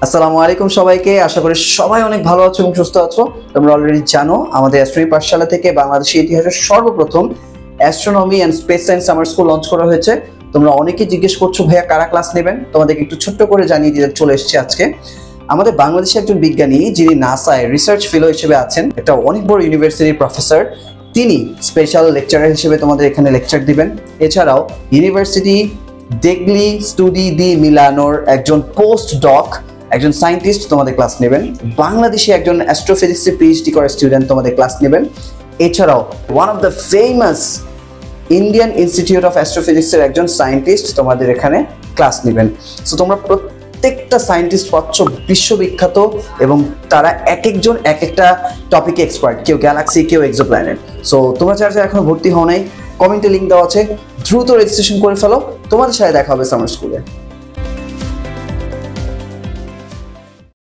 আসসালামু আলাইকুম সবাইকে। আশা করি সবাই অনেক ভালো আছো এবং সুস্থ আছো। তোমরা অলরেডি জানো আমাদের অ্যাস্ট্রোনমি পাঠশালা থেকে বাংলাদেশের ইতিহাসের সর্বপ্রথম astronomy and space science summer school launch করা হয়েছে। তোমরা অনেকেই জিজ্ঞেস করছো ভাইয়া কারা ক্লাস নেবেন, তোমাদেরকে একটু ছোট্ট করে জানিয়ে দিয়ে চলে এসেছি আজকে। আমাদের বাংলাদেশে একজন বিজ্ঞানী যিনি নাসায় রিসার্চ ফেলো হিসেবে আছেন, একটা অনেক বড় ইউনিভার্সিটির প্রফেসর, তিনি স্পেশাল লেকচারার হিসেবে তোমাদের এখানে লেকচার দিবেন। এছাড়াও ইউনিভার্সিটি ডেগলি স্টুডি দি মিলানোর একজন পোস্ট ডক, একজন সায়েন্টিস্ট তোমাদের ক্লাস নেবেন। বাংলাদেশে একজন অ্যাস্ট্রোফিজিক্সে পিএইচডি করা স্টুডেন্ট তোমাদের ক্লাস নেবেন। এছাড়াও one of the famous Indian Institute of অ্যাস্ট্রোফিজিক্সের একজন সায়েন্টিস্ট তোমাদের এখানে ক্লাস নেবেন। সো তোমরা প্রত্যেকটা সায়েন্টিস্ট পাচ্ছ বিশ্ববিখ্যাত, এবং তারা এক একজন এক একটা টপিকে এক্সপার্ট, কেউ গ্যালাক্সি, কেউ এক্সোপ্ল্যানেট। সো তোমরা যারা এখনো ভর্তি হও নাই, কমেন্টে লিঙ্ক দেওয়া আছে, দ্রুত রেজিস্ট্রেশন করে ফেলো। তোমাদের সাথে দেখা হবে সামার স্কুলে।